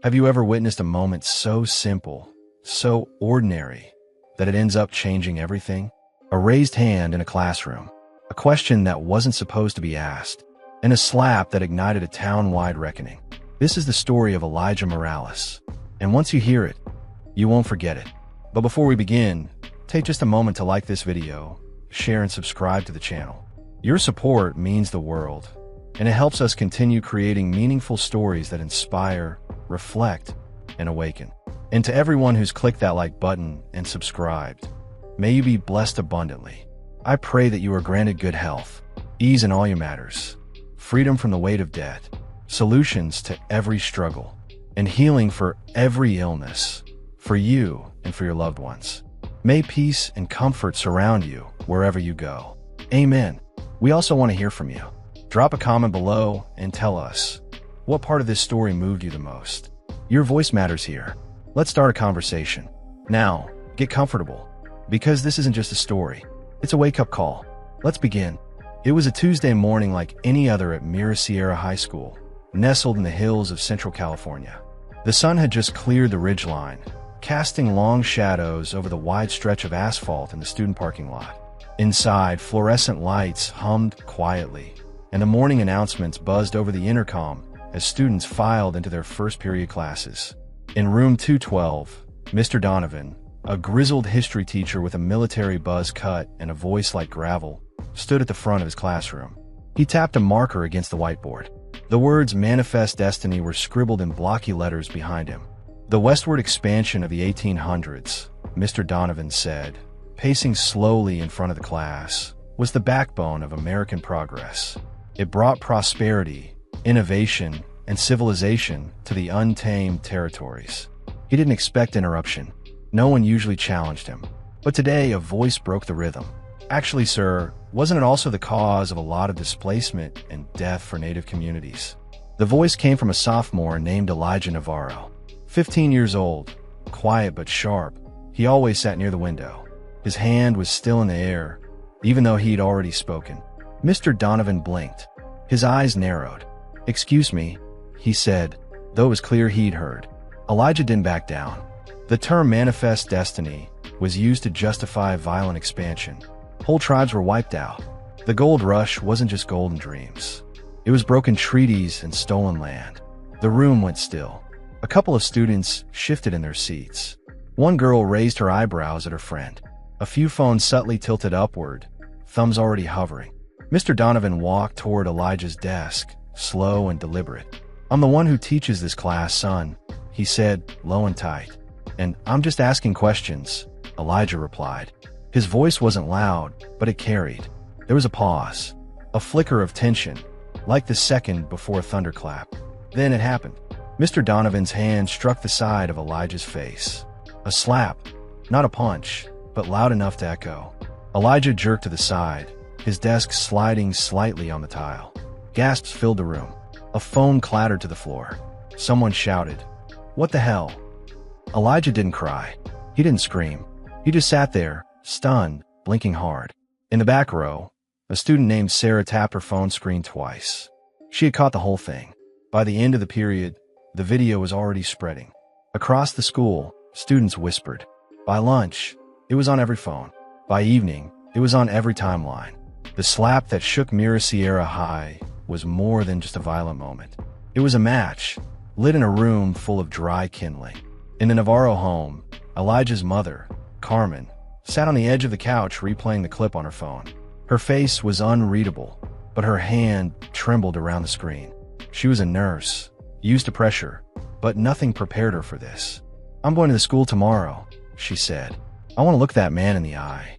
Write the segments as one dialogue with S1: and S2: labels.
S1: Have you ever witnessed a moment so simple, so ordinary, that it ends up changing everything? A raised hand in a classroom, a question that wasn't supposed to be asked, and a slap that ignited a town-wide reckoning. This is the story of Elijah Morales, and once you hear it, you won't forget it. But before we begin, take just a moment to like this video, share and subscribe to the channel. Your support means the world, and it helps us continue creating meaningful stories that inspire, reflect, and awaken. And to everyone who's clicked that like button and subscribed, may you be blessed abundantly. I pray that you are granted good health, ease in all your matters, freedom from the weight of debt, solutions to every struggle, and healing for every illness, for you and for your loved ones. May peace and comfort surround you wherever you go. Amen. We also want to hear from you. Drop a comment below and tell us, what part of this story moved you the most? Your voice matters here. Let's start a conversation. Now, get comfortable, because this isn't just a story. It's a wake-up call. Let's begin. It was a Tuesday morning like any other at Mira Sierra High School, nestled in the hills of Central California. The sun had just cleared the ridgeline, casting long shadows over the wide stretch of asphalt in the student parking lot. Inside, fluorescent lights hummed quietly, and the morning announcements buzzed over the intercom as students filed into their first period classes. In room 212, Mr. Donovan, a grizzled history teacher with a military buzz cut and a voice like gravel, stood at the front of his classroom. He tapped a marker against the whiteboard. The words "Manifest Destiny" were scribbled in blocky letters behind him. The westward expansion of the 1800s, Mr. Donovan said, pacing slowly in front of the class, was the backbone of American progress. It brought prosperity, innovation, and civilization to the untamed territories. He didn't expect interruption. No one usually challenged him. But today, a voice broke the rhythm. Actually, sir, wasn't it also the cause of a lot of displacement and death for Native communities? The voice came from a sophomore named Elijah Navarro. 15 years old, quiet but sharp, he always sat near the window. His hand was still in the air, even though he'd already spoken. Mr. Donovan blinked. His eyes narrowed. "Excuse me," he said, though it was clear he'd heard. Elijah didn't back down. The term "manifest destiny" was used to justify violent expansion. Whole tribes were wiped out. The gold rush wasn't just golden dreams. It was broken treaties and stolen land. The room went still. A couple of students shifted in their seats. One girl raised her eyebrows at her friend. A few phones subtly tilted upward, thumbs already hovering. Mr. Donovan walked toward Elijah's desk, slow and deliberate. "I'm the one who teaches this class, son," he said, low and tight. "And I'm just asking questions," Elijah replied. His voice wasn't loud, but it carried. There was a pause, a flicker of tension, like the second before a thunderclap. Then it happened. Mr. Donovan's hand struck the side of Elijah's face. A slap, not a punch, but loud enough to echo. Elijah jerked to the side, his desk sliding slightly on the tile. Gasps filled the room. A phone clattered to the floor. Someone shouted, "What the hell?" Elijah didn't cry. He didn't scream. He just sat there, stunned, blinking hard. In the back row, a student named Sarah tapped her phone screen twice. She had caught the whole thing. By the end of the period, the video was already spreading. Across the school, students whispered. By lunch, it was on every phone. By evening, it was on every timeline. The slap that shook Mira Sierra High was more than just a violent moment. It was a match, lit in a room full of dry kindling. In the Navarro home, Elijah's mother, Carmen, sat on the edge of the couch replaying the clip on her phone. Her face was unreadable, but her hand trembled around the screen. She was a nurse, used to pressure, but nothing prepared her for this. "I'm going to the school tomorrow," she said. "I want to look that man in the eye."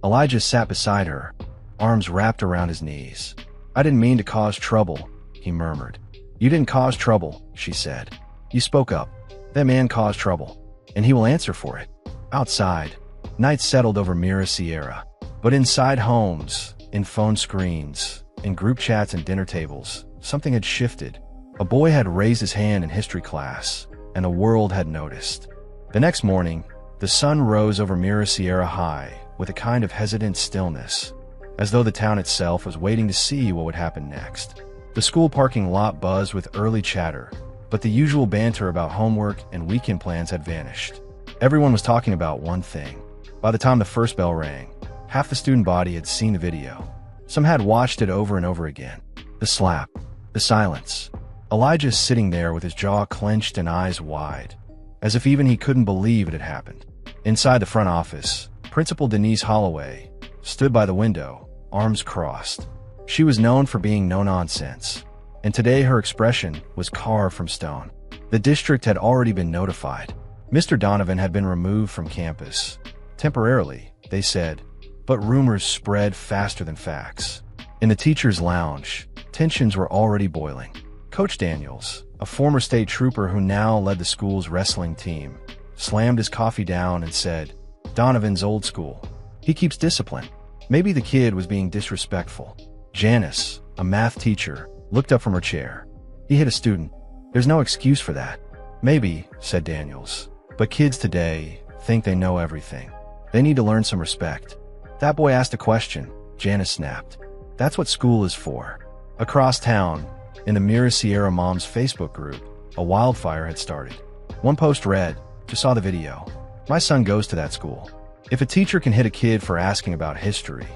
S1: Elijah sat beside her, arms wrapped around his knees. "I didn't mean to cause trouble," he murmured. "You didn't cause trouble," she said. "You spoke up. That man caused trouble, and he will answer for it." Outside, night settled over Mira Sierra. But inside homes, in phone screens, in group chats and dinner tables, something had shifted. A boy had raised his hand in history class, and the world had noticed. The next morning, the sun rose over Mira Sierra High with a kind of hesitant stillness, as though the town itself was waiting to see what would happen next. The school parking lot buzzed with early chatter, But the usual banter about homework and weekend plans had vanished. Everyone was talking about one thing. By the time the first bell rang, half the student body had seen the video. Some had watched it over and over again. The slap, the silence. Elijah sitting there with his jaw clenched and eyes wide, as if even he couldn't believe it had happened. Inside the front office, Principal Denise Holloway stood by the window, arms crossed. She was known for being no-nonsense, and today her expression was carved from stone. The district had already been notified. Mr. Donovan had been removed from campus. Temporarily, they said, but rumors spread faster than facts. In the teacher's lounge, tensions were already boiling. Coach Daniels, a former state trooper who now led the school's wrestling team, slammed his coffee down and said, "Donovan's old school. He keeps discipline. Maybe the kid was being disrespectful." Janice, a math teacher, looked up from her chair. "He hit a student. There's no excuse for that." "Maybe," said Daniels, "but kids today think they know everything. They need to learn some respect." "That boy asked a question," Janice snapped. "That's what school is for." Across town, in the Mira Sierra Moms Facebook group, a wildfire had started. One post read, "Just saw the video. My son goes to that school. If a teacher can hit a kid for asking about history,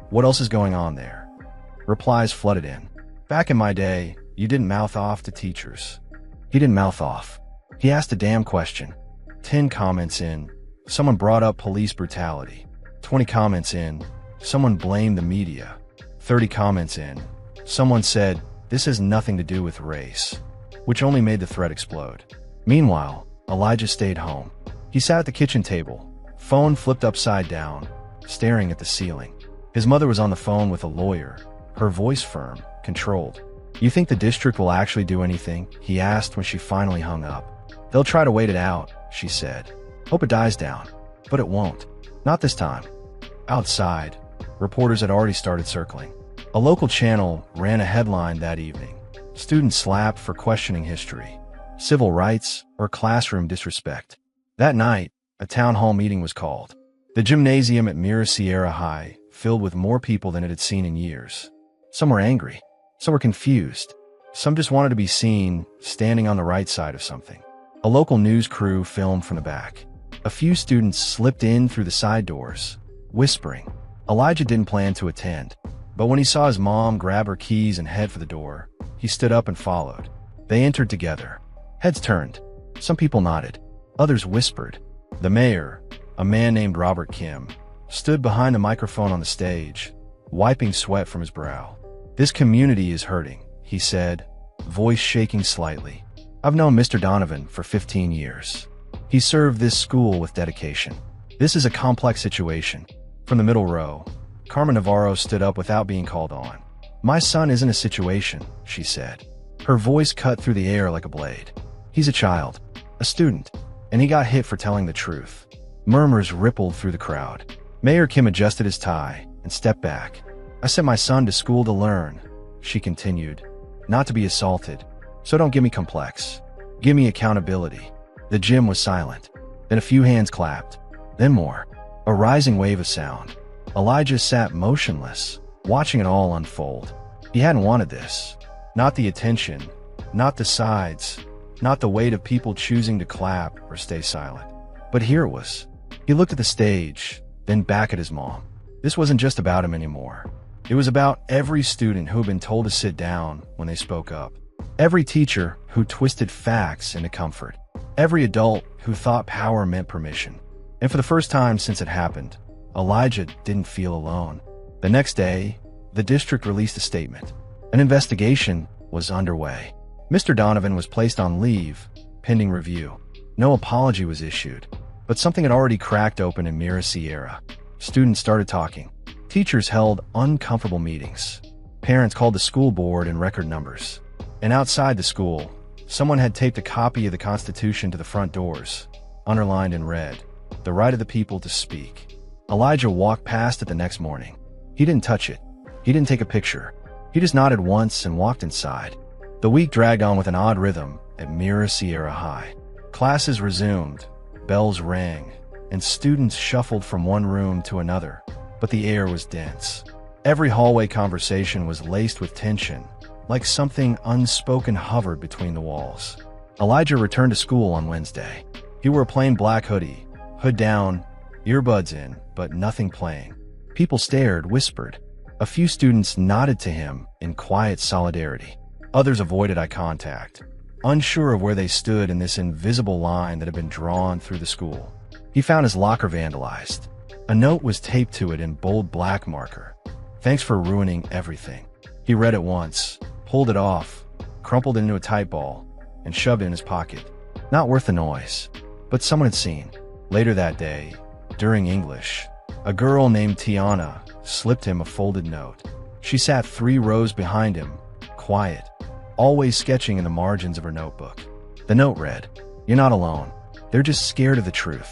S1: what else is going on there?" Replies flooded in. "Back in my day, you didn't mouth off to teachers." He didn't mouth off. He asked a damn question. 10 comments in, someone brought up police brutality. 20 comments in, someone blamed the media. 30 comments in, someone said, "This has nothing to do with race," which only made the thread explode. Meanwhile, Elijah stayed home. He sat at the kitchen table, phone flipped upside down, staring at the ceiling. His mother was on the phone with a lawyer, her voice firm, controlled. "You think the district will actually do anything?" he asked when she finally hung up. "They'll try to wait it out," she said. "Hope it dies down." But it won't. Not this time. Outside, reporters had already started circling. A local channel ran a headline that evening. "Students slapped for questioning history. Civil rights or classroom disrespect." That night, a town hall meeting was called. The gymnasium at Mira Sierra High filled with more people than it had seen in years. Some were angry. Some were confused. Some just wanted to be seen standing on the right side of something. A local news crew filmed from the back. A few students slipped in through the side doors, whispering. Elijah didn't plan to attend, but when he saw his mom grab her keys and head for the door, he stood up and followed. They entered together. Heads turned. Some people nodded. Others whispered. The mayor, a man named Robert Kim, stood behind the microphone on the stage, wiping sweat from his brow. "This community is hurting," he said, voice shaking slightly. "I've known Mr. Donovan for 15 years. He served this school with dedication. This is a complex situation." From the middle row, Carmen Navarro stood up without being called on. "My son isn't a situation," she said. Her voice cut through the air like a blade. "He's a child, a student, and he got hit for telling the truth." Murmurs rippled through the crowd. Mayor Kim adjusted his tie and stepped back. "I sent my son to school to learn," she continued, "not to be assaulted. So don't give me complex. Give me accountability." The gym was silent. Then a few hands clapped. Then more. A rising wave of sound. Elijah sat motionless, watching it all unfold. He hadn't wanted this. Not the attention, not the sides, not the weight of people choosing to clap or stay silent. But here it was. He looked at the stage, then back at his mom. This wasn't just about him anymore. It was about every student who had been told to sit down when they spoke up. Every teacher who twisted facts into comfort. Every adult who thought power meant permission. And for the first time since it happened, Elijah didn't feel alone. The next day, the district released a statement. An investigation was underway. Mr. Donovan was placed on leave, pending review. No apology was issued, but something had already cracked open in Mira Sierra. Students started talking. Teachers held uncomfortable meetings. Parents called the school board in record numbers. And outside the school, someone had taped a copy of the Constitution to the front doors, underlined in red, "The right of the people to speak." Elijah walked past it the next morning. He didn't touch it. He didn't take a picture. He just nodded once and walked inside. The week dragged on with an odd rhythm at Mira Sierra High. Classes resumed, bells rang, and students shuffled from one room to another, but the air was dense. Every hallway conversation was laced with tension, like something unspoken hovered between the walls. Elijah returned to school on Wednesday. He wore a plain black hoodie, hood down, earbuds in, but nothing playing. People stared, whispered. A few students nodded to him in quiet solidarity. Others avoided eye contact, unsure of where they stood in this invisible line that had been drawn through the school. He found his locker vandalized. A note was taped to it in bold black marker. "Thanks for ruining everything." He read it once, pulled it off, crumpled it into a tight ball, and shoved it in his pocket. Not worth the noise, but someone had seen. Later that day, during English, a girl named Tiana slipped him a folded note. She sat 3 rows behind him, quiet, always sketching in the margins of her notebook. The note read, "You're not alone. They're just scared of the truth.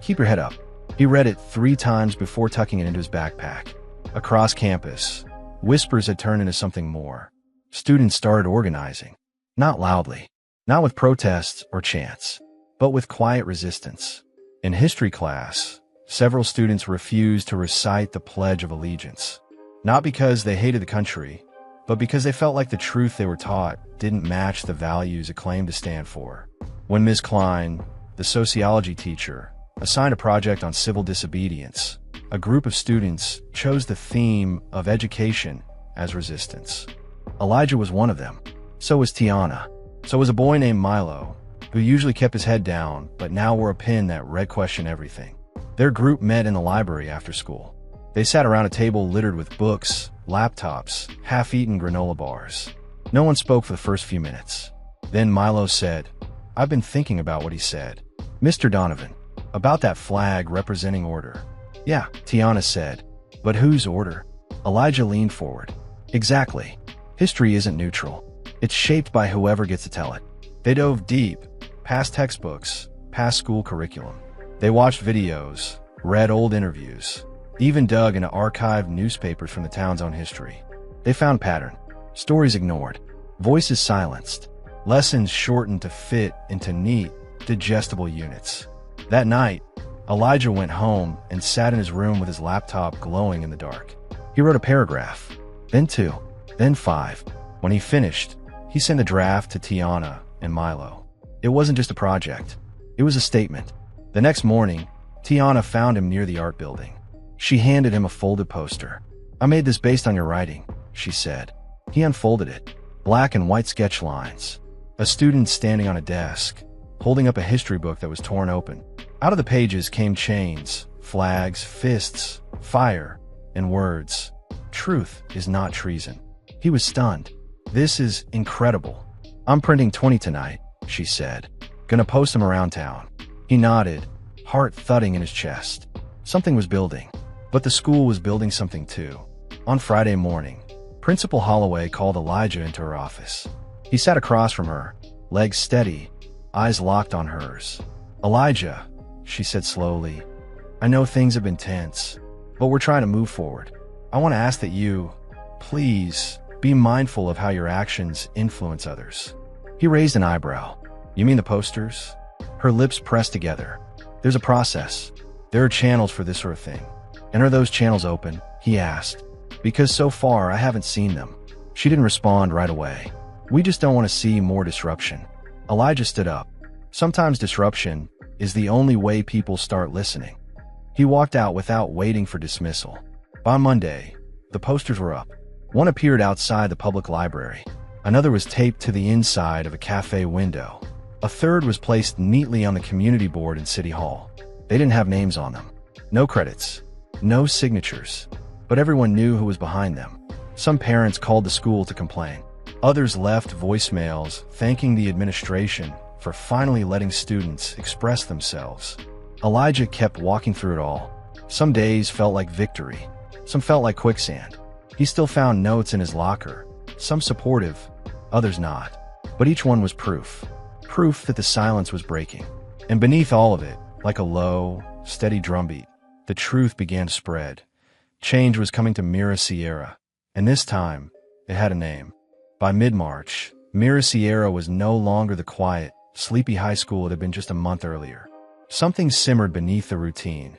S1: Keep your head up." He read it 3 times before tucking it into his backpack. Across campus, whispers had turned into something more. Students started organizing. Not loudly, not with protests or chants, but with quiet resistance. In history class, several students refused to recite the Pledge of Allegiance. Not because they hated the country, but because they felt like the truth they were taught didn't match the values it claimed to stand for. When Ms. Klein, the sociology teacher, assigned a project on civil disobedience, a group of students chose the theme of education as resistance. Elijah was one of them. So was Tiana. So was a boy named Milo, who usually kept his head down but now wore a pin that read "Question Everything." Their group met in the library after school. They sat around a table littered with books, laptops, half-eaten granola bars. No one spoke for the first few minutes. Then Milo said, "I've been thinking about what he said. Mr. Donovan, about that flag representing order." "Yeah," Tiana said. "But whose order?" Elijah leaned forward. "Exactly. History isn't neutral. It's shaped by whoever gets to tell it." They dove deep, past textbooks, past school curriculum. They watched videos, read old interviews, even dug into archived newspapers from the town's own history. They found pattern. Stories ignored. Voices silenced. Lessons shortened to fit into neat, digestible units. That night, Elijah went home and sat in his room with his laptop glowing in the dark. He wrote a paragraph, then 2, then 5. When he finished, he sent the draft to Tiana and Milo. It wasn't just a project. It was a statement. The next morning, Tiana found him near the art building. She handed him a folded poster. "I made this based on your writing," she said. He unfolded it. Black and white sketch lines. A student standing on a desk, holding up a history book that was torn open. Out of the pages came chains, flags, fists, fire, and words. "Truth is not treason." He was stunned. "This is incredible. I'm printing 20 tonight," she said. "Gonna post them around town." He nodded, heart thudding in his chest. Something was building, but the school was building something too. On Friday morning, Principal Holloway called Elijah into her office. He sat across from her, legs steady, eyes locked on hers. "Elijah," she said slowly, "I know things have been tense, but we're trying to move forward. I want to ask that you, please, be mindful of how your actions influence others." He raised an eyebrow. "You mean the posters?" Her lips pressed together. "There's a process. There are channels for this sort of thing. And are those channels open?" he asked. "Because so far I haven't seen them." She didn't respond right away. "We just don't want to see more disruption." Elijah stood up. Sometimes disruption is the only way people start listening. He walked out without waiting for dismissal. By Monday, the posters were up. One appeared outside the public library. Another was taped to the inside of a cafe window. A third was placed neatly on the community board in City Hall. They didn't have names on them. No credits. No signatures. But everyone knew who was behind them. Some parents called the school to complain. Others left voicemails thanking the administration for finally letting students express themselves. Elijah kept walking through it all. Some days felt like victory. Some felt like quicksand. He still found notes in his locker, some supportive, others not. But each one was proof. Proof that the silence was breaking. And beneath all of it, like a low, steady drumbeat, the truth began to spread. Change was coming to Mira Sierra, and this time, it had a name. By mid-March, Mira Sierra was no longer the quiet, sleepy high school it had been just a month earlier. Something simmered beneath the routine,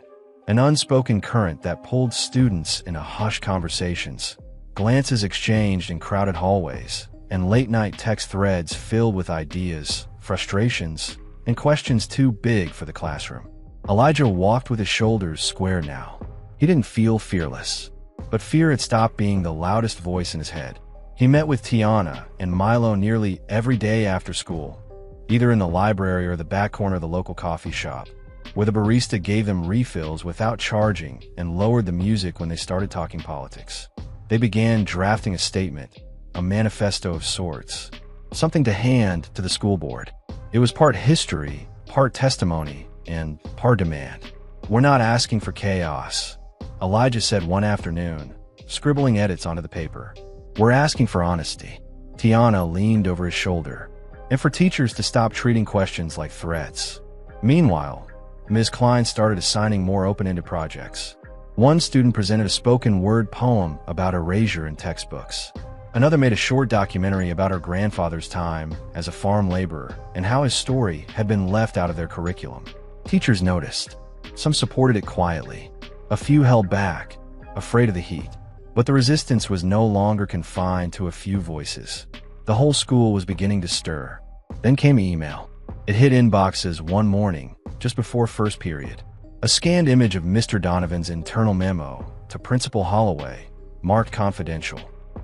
S1: an unspoken current that pulled students into hushed conversations, glances exchanged in crowded hallways, and late-night text threads filled with ideas frustrations, and questions too big for the classroom. Elijah walked with his shoulders square now. He didn't feel fearless, but fear had stopped being the loudest voice in his head. He met with Tiana and Milo nearly every day after school, either in the library or the back corner of the local coffee shop, where the barista gave them refills without charging and lowered the music when they started talking politics. They began drafting a statement, a manifesto of sorts, something to hand to the school board. It was part history, part testimony, and part demand. "We're not asking for chaos," Elijah said one afternoon, scribbling edits onto the paper. "We're asking for honesty." Tiana leaned over his shoulder, and for teachers to stop treating questions like threats. Meanwhile, Ms. Klein started assigning more open-ended projects. One student presented a spoken word poem about erasure in textbooks. Another made a short documentary about her grandfather's time as a farm laborer and how his story had been left out of their curriculum. Teachers noticed. Some supported it quietly. A few held back, afraid of the heat. But the resistance was no longer confined to a few voices. The whole school was beginning to stir. Then came email. It hit inboxes one morning, just before first period. A scanned image of Mr. Donovan's internal memo to Principal Holloway, marked confidential.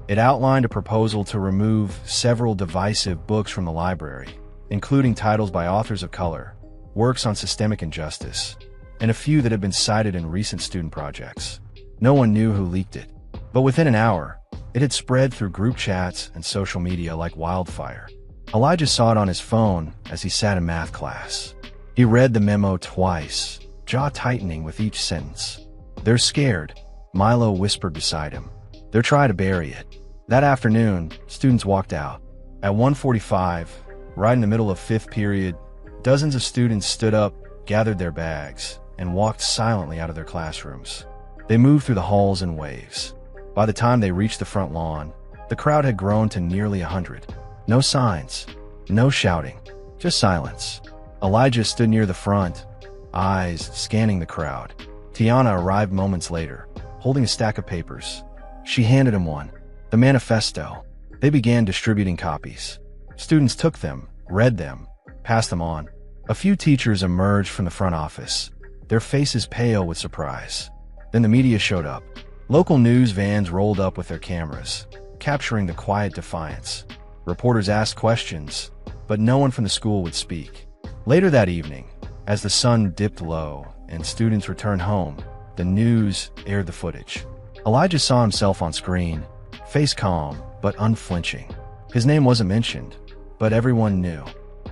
S1: It outlined a proposal to remove several divisive books from the library, including titles by authors of color, works on systemic injustice, and a few that had been cited in recent student projects. No one knew who leaked it, but within an hour, it had spread through group chats and social media like wildfire. Elijah saw it on his phone as he sat in math class. He read the memo twice, jaw tightening with each sentence. "They're scared," Milo whispered beside him. "They're trying to bury it." That afternoon, students walked out. At 1:45, right in the middle of fifth period, dozens of students stood up, gathered their bags, and walked silently out of their classrooms. They moved through the halls in waves. By the time they reached the front lawn, the crowd had grown to nearly 100. No signs, no shouting, just silence. Elijah stood near the front, eyes scanning the crowd. Tiana arrived moments later, holding a stack of papers. She handed him one, the manifesto. They began distributing copies. Students took them, read them, passed them on. A few teachers emerged from the front office, their faces pale with surprise. Then the media showed up. Local news vans rolled up with their cameras, capturing the quiet defiance. Reporters asked questions, but no one from the school would speak. Later that evening, as the sun dipped low and students returned home, the news aired the footage. Elijah saw himself on screen, face calm but unflinching. His name wasn't mentioned, but everyone knew.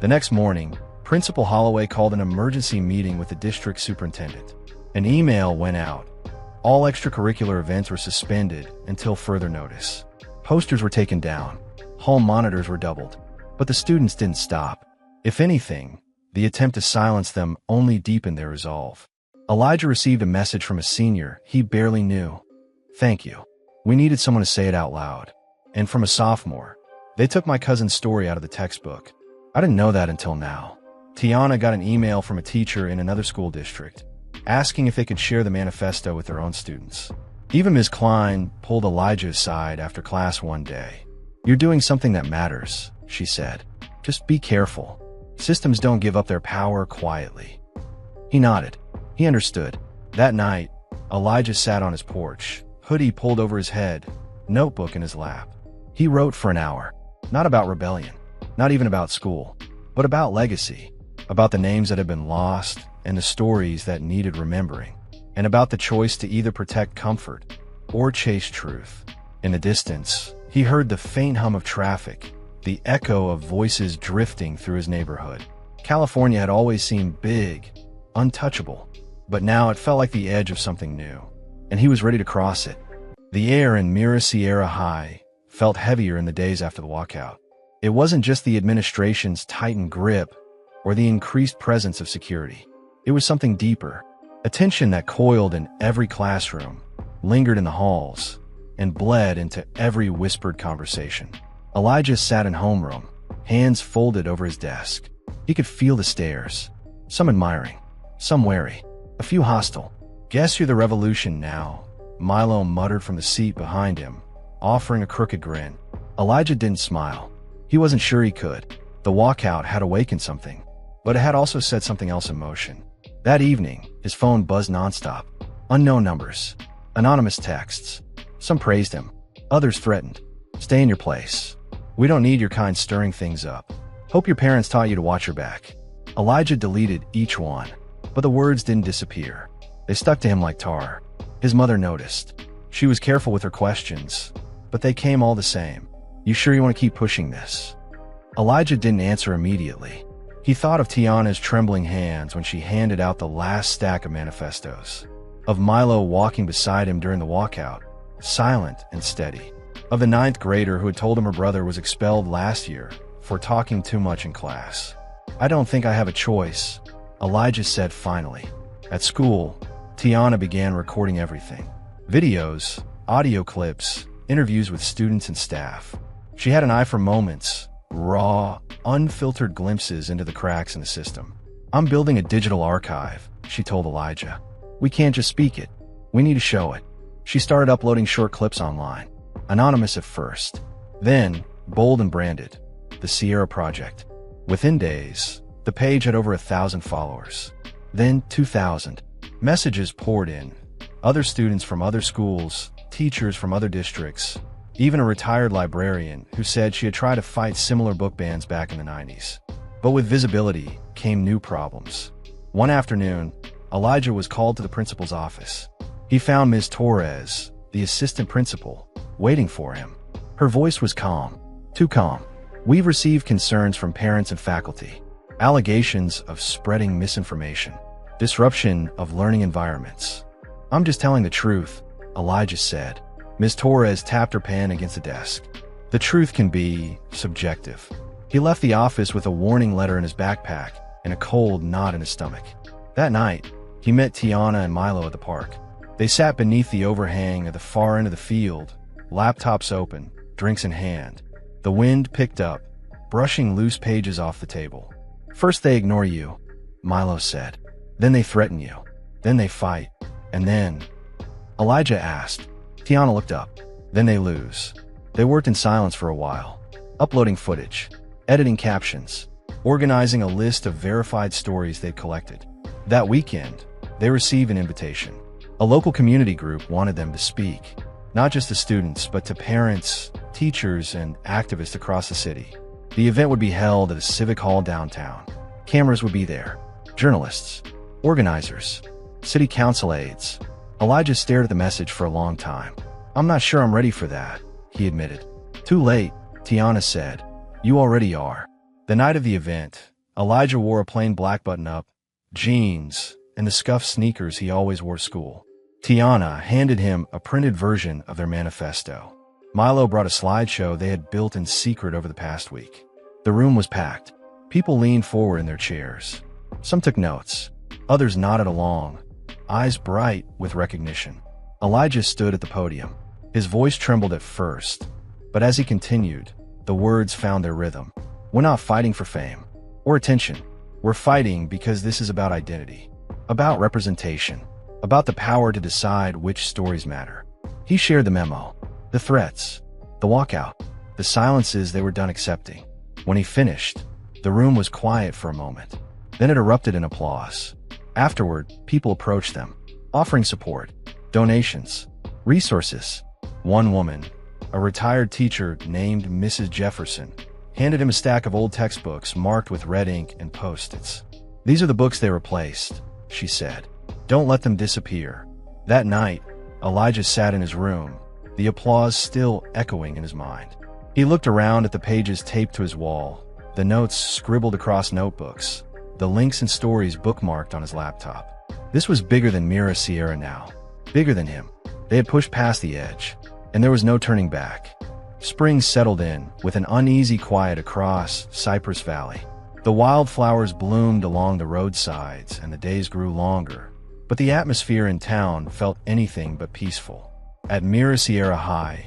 S1: The next morning, Principal Holloway called an emergency meeting with the district superintendent. An email went out. All extracurricular events were suspended until further notice. Posters were taken down. Hall monitors were doubled. But the students didn't stop. If anything, the attempt to silence them only deepened their resolve. Elijah received a message from a senior he barely knew. "Thank you. We needed someone to say it out loud." And from a sophomore, "They took my cousin's story out of the textbook. I didn't know that until now." Tiana got an email from a teacher in another school district, asking if they could share the manifesto with their own students. Even Ms. Klein pulled Elijah aside after class one day. "You're doing something that matters," she said. "Just be careful. Systems don't give up their power quietly." He nodded. He understood. That night, Elijah sat on his porch, hoodie pulled over his head, notebook in his lap. He wrote for an hour, not about rebellion, not even about school, but about legacy, about the names that had been lost and the stories that needed remembering, and about the choice to either protect comfort or chase truth. In the distance, he heard the faint hum of traffic, the echo of voices drifting through his neighborhood. California had always seemed big, untouchable, but now it felt like the edge of something new, and he was ready to cross it. The air in Mira Sierra High felt heavier in the days after the walkout. It wasn't just the administration's tightened grip or the increased presence of security. It was something deeper, a tension that coiled in every classroom, lingered in the halls, and bled into every whispered conversation. Elijah sat in homeroom, hands folded over his desk. He could feel the stares, some admiring, some wary, a few hostile. "Guess you're the revolution now," Milo muttered from the seat behind him, offering a crooked grin. Elijah didn't smile. He wasn't sure he could. The walkout had awakened something, but it had also set something else in motion. That evening, his phone buzzed nonstop. Unknown numbers, anonymous texts. Some praised him, others threatened. Stay in your place. We don't need your kind stirring things up. Hope your parents taught you to watch your back. Elijah deleted each one, but the words didn't disappear. They stuck to him like tar. His mother noticed. She was careful with her questions, but they came all the same. You sure you want to keep pushing this? Elijah didn't answer immediately. He thought of Tiana's trembling hands when she handed out the last stack of manifestos. Of Milo walking beside him during the walkout, silent and steady. Of the 9th grader who had told him her brother was expelled last year for talking too much in class. I don't think I have a choice, Elijah said finally. At school, Tiana began recording everything. Videos, audio clips, interviews with students and staff. She had an eye for moments, raw, unfiltered glimpses into the cracks in the system. I'm building a digital archive, she told Elijah. We can't just speak it. We need to show it. She started uploading short clips online, anonymous at first, then bold and branded, the Sierra Project. Within days, the page had over 1,000 followers. Then 2,000. Messages poured in. Other students from other schools, teachers from other districts, even a retired librarian who said she had tried to fight similar book bans back in the 90s. But with visibility came new problems. One afternoon, Elijah was called to the principal's office. He found Ms. Torres, the assistant principal, waiting for him. Her voice was calm, too calm. We've received concerns from parents and faculty. Allegations of spreading misinformation. Disruption of learning environments. I'm just telling the truth, Elijah said. Ms. Torres tapped her pen against the desk. The truth can be subjective. He left the office with a warning letter in his backpack and a cold knot in his stomach. That night, he met Tiana and Milo at the park. They sat beneath the overhang at the far end of the field, laptops open, drinks in hand. The wind picked up, brushing loose pages off the table. First they ignore you, Milo said. Then they threaten you. Then they fight. And then... Elijah asked. Tiana looked up. Then they lose. They worked in silence for a while, uploading footage, editing captions, organizing a list of verified stories they'd collected. That weekend, they received an invitation. A local community group wanted them to speak, not just to students, but to parents, teachers, and activists across the city. The event would be held at a civic hall downtown. Cameras would be there, journalists, organizers, city council aides. Elijah stared at the message for a long time. I'm not sure I'm ready for that, he admitted. Too late, Tiana said. You already are. The night of the event, Elijah wore a plain black button-up, jeans, and the scuffed sneakers he always wore to school. Tiana handed him a printed version of their manifesto. Milo brought a slideshow they had built in secret over the past week. The room was packed. People leaned forward in their chairs. Some took notes. Others nodded along, eyes bright with recognition. Elijah stood at the podium. His voice trembled at first, but as he continued, the words found their rhythm. We're not fighting for fame or attention. We're fighting because this is about identity, about representation, about the power to decide which stories matter. He shared the memo, the threats, the walkout, the silences they were done accepting. When he finished, the room was quiet for a moment. Then it erupted in applause. Afterward, people approached them, offering support, donations, resources. One woman, a retired teacher named Mrs. Jefferson, handed him a stack of old textbooks marked with red ink and post-its. These are the books they replaced, she said. Don't let them disappear. That night, Elijah sat in his room, the applause still echoing in his mind. He looked around at the pages taped to his wall, the notes scribbled across notebooks, the links and stories bookmarked on his laptop. This was bigger than Mira Sierra now, bigger than him. They had pushed past the edge, and there was no turning back. Spring settled in with an uneasy quiet across Cypress Valley. The wildflowers bloomed along the roadsides and the days grew longer, but the atmosphere in town felt anything but peaceful. At Mira Sierra High,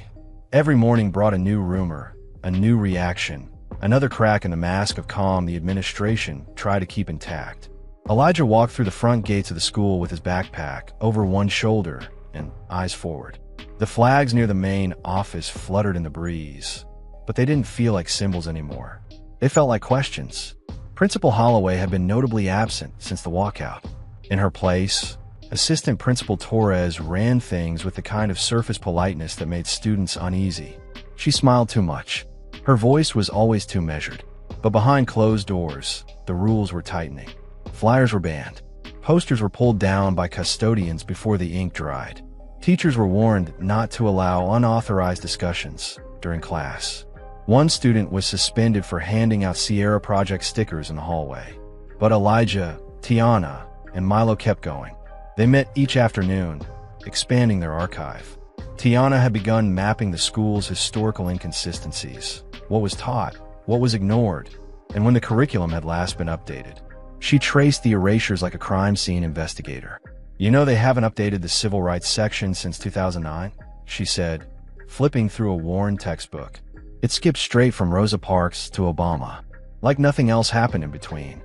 S1: every morning brought a new rumor, a new reaction, another crack in the mask of calm the administration tried to keep intact. Elijah walked through the front gates of the school with his backpack over one shoulder and eyes forward. The flags near the main office fluttered in the breeze, but they didn't feel like symbols anymore. They felt like questions. Principal Holloway had been notably absent since the walkout. In her place, Assistant Principal Torres ran things with the kind of surface politeness that made students uneasy. She smiled too much. Her voice was always too measured. But behind closed doors, the rules were tightening. Flyers were banned. Posters were pulled down by custodians before the ink dried. Teachers were warned not to allow unauthorized discussions during class. One student was suspended for handing out Sierra Project stickers in the hallway. But Elijah, Tiana, and Milo kept going. They met each afternoon, expanding their archive. Tiana had begun mapping the school's historical inconsistencies, what was taught, what was ignored, and when the curriculum had last been updated. She traced the erasures like a crime scene investigator. You know they haven't updated the civil rights section since 2009, she said, flipping through a worn textbook. It skipped straight from Rosa Parks to Obama, like nothing else happened in between.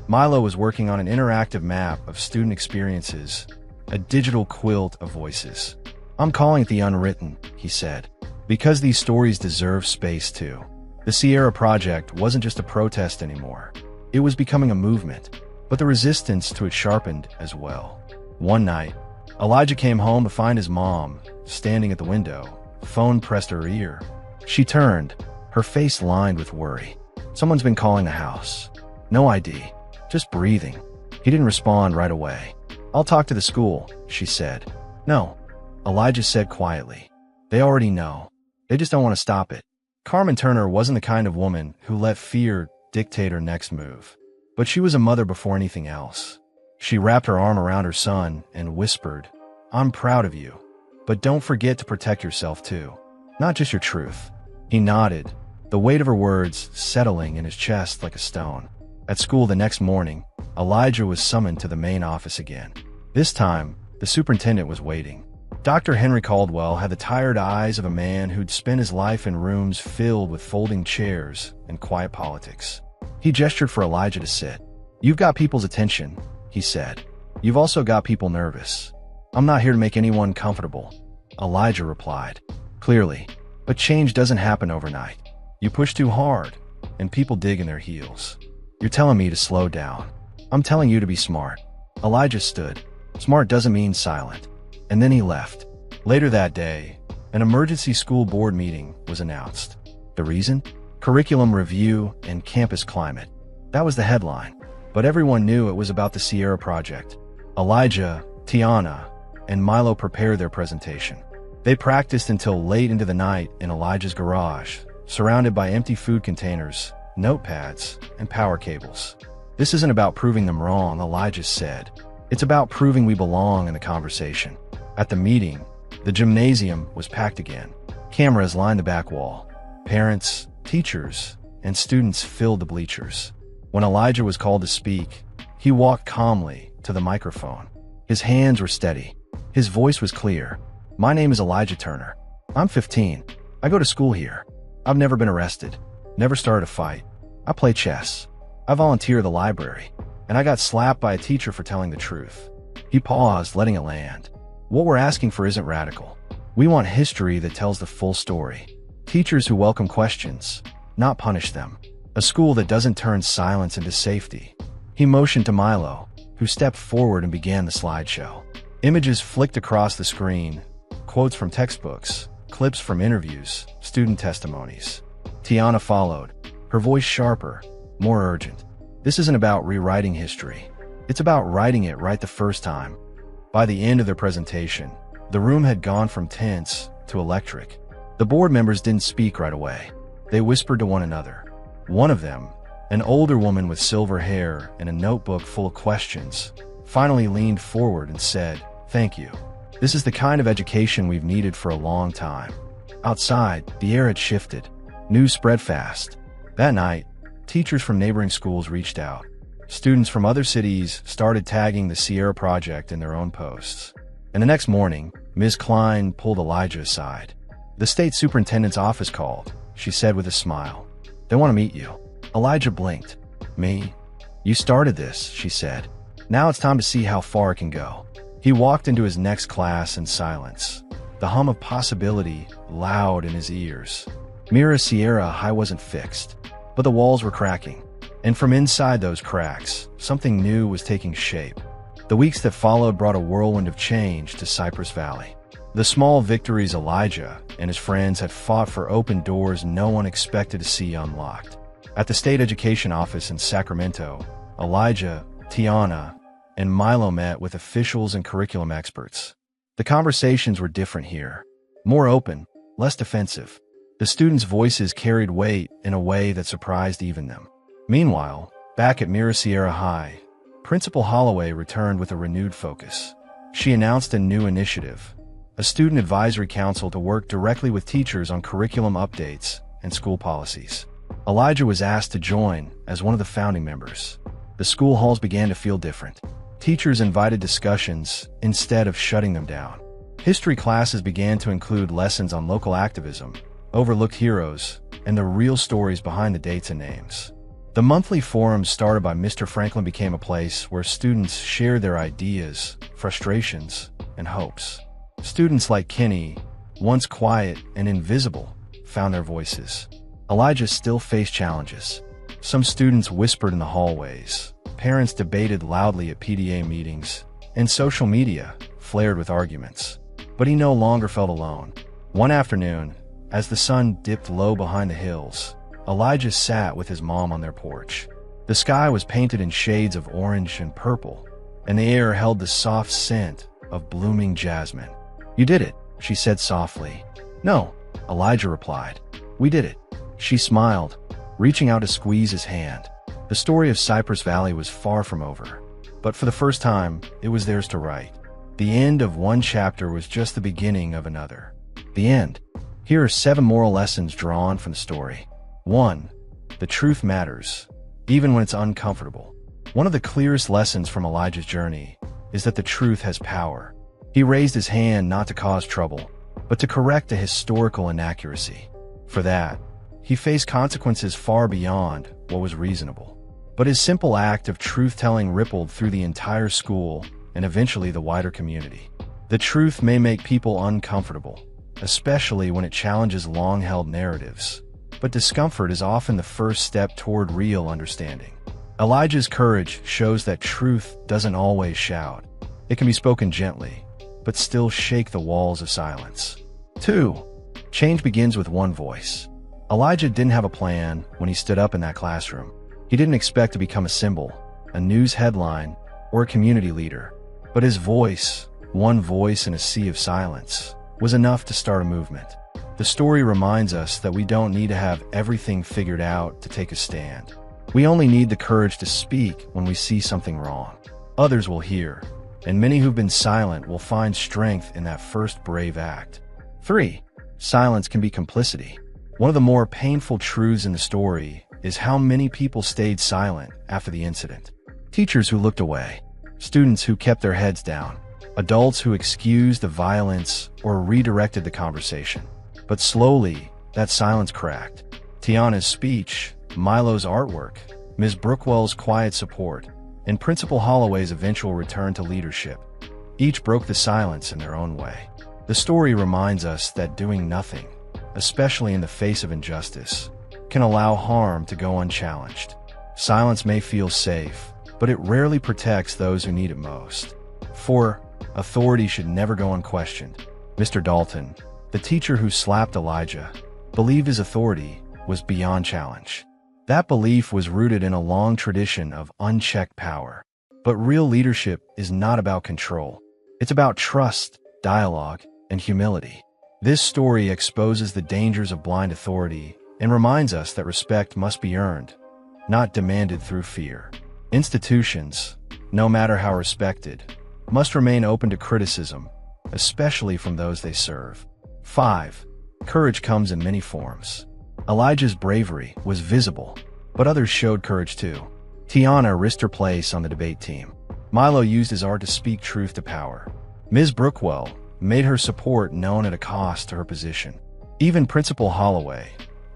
S1: Milo was working on an interactive map of student experiences, a digital quilt of voices. I'm calling it the unwritten, he said, because these stories deserve space too. The Sierra Project wasn't just a protest anymore. It was becoming a movement, but the resistance to it sharpened as well. One night, Elijah came home to find his mom standing at the window, phone pressed to her ear. She turned, her face lined with worry. Someone's been calling the house. No ID, just breathing. He didn't respond right away. I'll talk to the school, she said. No, Elijah said quietly. They already know. They just don't want to stop it. Carmen Turner wasn't the kind of woman who let fear dictate her next move. But she was a mother before anything else. She wrapped her arm around her son and whispered, I'm proud of you, but don't forget to protect yourself too. Not just your truth. He nodded, the weight of her words settling in his chest like a stone. At school the next morning, Elijah was summoned to the main office again. This time, the superintendent was waiting. Dr. Henry Caldwell had the tired eyes of a man who'd spent his life in rooms filled with folding chairs and quiet politics. He gestured for Elijah to sit. You've got people's attention, he said. You've also got people nervous. I'm not here to make anyone comfortable, Elijah replied. Clearly, but change doesn't happen overnight. You push too hard, and people dig in their heels. You're telling me to slow down. I'm telling you to be smart. Elijah stood. Smart doesn't mean silent. And then he left. Later that day, an emergency school board meeting was announced. The reason? Curriculum review and campus climate. That was the headline. But everyone knew it was about the Sierra Project. Elijah, Tiana, and Milo prepared their presentation. They practiced until late into the night in Elijah's garage, surrounded by empty food containers, notepads, and power cables. This isn't about proving them wrong, Elijah said. It's about proving we belong in the conversation. At the meeting, the gymnasium was packed again. Cameras lined the back wall. Parents, teachers, and students filled the bleachers. When Elijah was called to speak, he walked calmly to the microphone. His hands were steady. His voice was clear. My name is Elijah Turner. I'm 15. I go to school here. I've never been arrested. Never started a fight. I play chess. I volunteer at the library. And I got slapped by a teacher for telling the truth. He paused, letting it land. What we're asking for isn't radical. We want history that tells the full story. Teachers who welcome questions, not punish them. A school that doesn't turn silence into safety. He motioned to Milo, who stepped forward and began the slideshow. Images flicked across the screen, quotes from textbooks, clips from interviews, student testimonies. Tiana followed, her voice sharper, more urgent. This isn't about rewriting history. It's about writing it right the first time. By the end of their presentation, the room had gone from tense to electric. The board members didn't speak right away. They whispered to one another. One of them, an older woman with silver hair and a notebook full of questions, finally leaned forward and said, "Thank you. This is the kind of education we've needed for a long time." Outside, the air had shifted. News spread fast. That night, teachers from neighboring schools reached out. Students from other cities started tagging the Sierra Project in their own posts. And the next morning, Ms. Klein pulled Elijah aside. The state superintendent's office called, she said with a smile. They want to meet you. Elijah blinked. Me? You started this, she said. Now it's time to see how far it can go. He walked into his next class in silence, the hum of possibility loud in his ears. Mira Sierra High wasn't fixed. but the walls were cracking. And from inside those cracks, something new was taking shape. The weeks that followed brought a whirlwind of change to Cypress Valley. The small victories Elijah and his friends had fought for opened doors no one expected to see unlocked. At the state education office in Sacramento, Elijah, Tiana, and Milo met with officials and curriculum experts. The conversations were different here. More open, less defensive. The students' voices carried weight in a way that surprised even them. Meanwhile, back at Mira Sierra High, Principal Holloway returned with a renewed focus. She announced a new initiative, a student advisory council to work directly with teachers on curriculum updates and school policies. Elijah was asked to join as one of the founding members. The school halls began to feel different. Teachers invited discussions instead of shutting them down. History classes began to include lessons on local activism, overlooked heroes, and the real stories behind the dates and names. The monthly forums started by Mr. Franklin became a place where students shared their ideas, frustrations, and hopes. Students like Kenny, once quiet and invisible, found their voices. Elijah still faced challenges. Some students whispered in the hallways, parents debated loudly at PTA meetings, and social media flared with arguments. But he no longer felt alone. One afternoon, as the sun dipped low behind the hills, Elijah sat with his mom on their porch. The sky was painted in shades of orange and purple, and the air held the soft scent of blooming jasmine. "You did it," she said softly. "No," Elijah replied. "We did it." She smiled, reaching out to squeeze his hand. The story of Cypress Valley was far from over, but for the first time, it was theirs to write. The end of one chapter was just the beginning of another. The end. Here are 7 moral lessons drawn from the story. 1. The truth matters, even when it's uncomfortable. One of the clearest lessons from Elijah's journey is that the truth has power. He raised his hand not to cause trouble, but to correct a historical inaccuracy. For that, he faced consequences far beyond what was reasonable. But his simple act of truth-telling rippled through the entire school and eventually the wider community. The truth may make people uncomfortable, especially when it challenges long-held narratives. But discomfort is often the first step toward real understanding. Elijah's courage shows that truth doesn't always shout. It can be spoken gently, but still shake the walls of silence. 2. Change begins with one voice. Elijah didn't have a plan when he stood up in that classroom. He didn't expect to become a symbol, a news headline, or a community leader. But his voice, one voice in a sea of silence, was enough to start a movement. The story reminds us that we don't need to have everything figured out to take a stand. We only need the courage to speak when we see something wrong. Others will hear, and many who've been silent will find strength in that first brave act. 3. Silence can be complicity. One of the more painful truths in the story is how many people stayed silent after the incident. Teachers who looked away, students who kept their heads down, adults who excused the violence or redirected the conversation. But slowly, that silence cracked. Tiana's speech, Milo's artwork, Ms. Brookwell's quiet support, and Principal Holloway's eventual return to leadership. Each broke the silence in their own way. The story reminds us that doing nothing, especially in the face of injustice, can allow harm to go unchallenged. Silence may feel safe, but it rarely protects those who need it most. 4. Authority should never go unquestioned. Mr. Dalton, the teacher who slapped Elijah, believed his authority was beyond challenge. That belief was rooted in a long tradition of unchecked power. But real leadership is not about control. It's about trust, dialogue, and humility. This story exposes the dangers of blind authority and reminds us that respect must be earned, not demanded through fear. Institutions, no matter how respected, must remain open to criticism, especially from those they serve. 5. Courage comes in many forms. Elijah's bravery was visible, but others showed courage too. Tiana risked her place on the debate team. Milo used his art to speak truth to power. Ms. Brookwell made her support known at a cost to her position. Even Principal Holloway,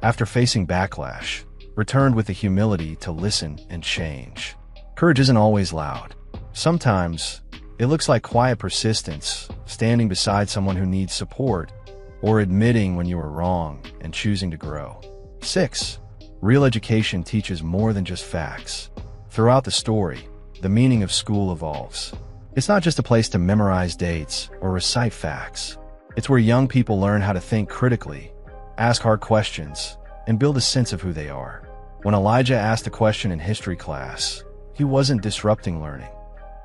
S1: after facing backlash, returned with the humility to listen and change. Courage isn't always loud. Sometimes, it looks like quiet persistence, standing beside someone who needs support, or admitting when you are wrong and choosing to grow. 6. Real education teaches more than just facts. Throughout the story, the meaning of school evolves. It's not just a place to memorize dates or recite facts. It's where young people learn how to think critically, ask hard questions, and build a sense of who they are. When Elijah asked a question in history class, he wasn't disrupting learning.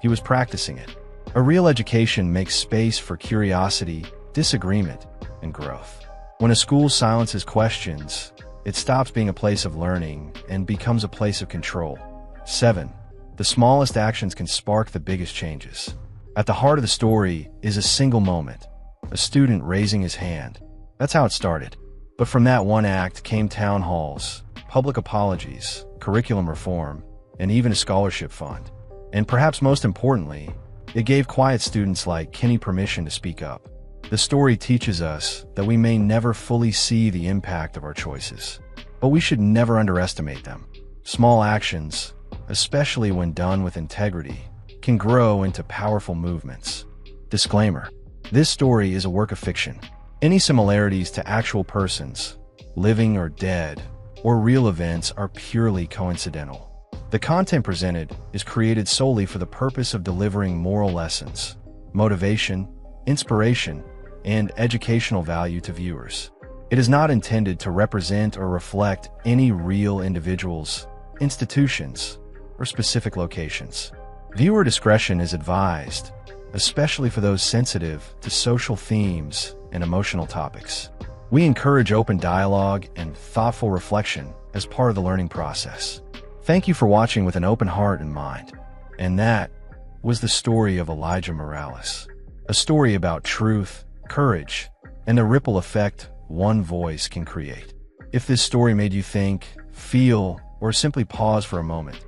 S1: He was practicing it. A real education makes space for curiosity, disagreement, and growth. When a school silences questions, it stops being a place of learning and becomes a place of control. 7. The smallest actions can spark the biggest changes. At the heart of the story is a single moment, a student raising his hand. That's how it started. But from that one act came town halls, public apologies, curriculum reform, and even a scholarship fund. And perhaps most importantly, it gave quiet students like Kenny permission to speak up. The story teaches us that we may never fully see the impact of our choices, but we should never underestimate them. Small actions, especially when done with integrity, can grow into powerful movements. Disclaimer: this story is a work of fiction. Any similarities to actual persons, living or dead, or real events are purely coincidental. The content presented is created solely for the purpose of delivering moral lessons, motivation, inspiration, and educational value to viewers. It is not intended to represent or reflect any real individuals, institutions, or specific locations. Viewer discretion is advised, especially for those sensitive to social themes and emotional topics. We encourage open dialogue and thoughtful reflection as part of the learning process. Thank you for watching with an open heart and mind. And that was the story of Elijah Morales. A story about truth, courage, and the ripple effect one voice can create. If this story made you think, feel, or simply pause for a moment,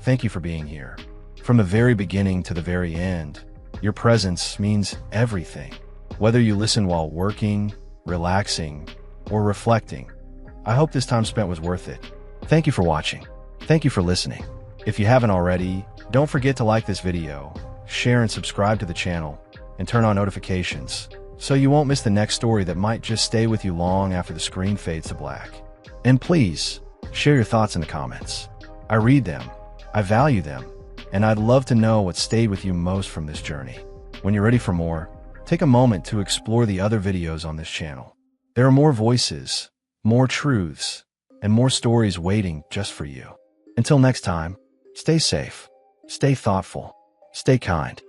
S1: thank you for being here. From the very beginning to the very end, your presence means everything. Whether you listen while working, relaxing, or reflecting, I hope this time spent was worth it. Thank you for watching. Thank you for listening. If you haven't already, don't forget to like this video, share and subscribe to the channel, and turn on notifications so you won't miss the next story that might just stay with you long after the screen fades to black. And please, share your thoughts in the comments. I read them, I value them, and I'd love to know what stayed with you most from this journey. When you're ready for more, take a moment to explore the other videos on this channel. There are more voices, more truths, and more stories waiting just for you. Until next time, stay safe, stay thoughtful, stay kind.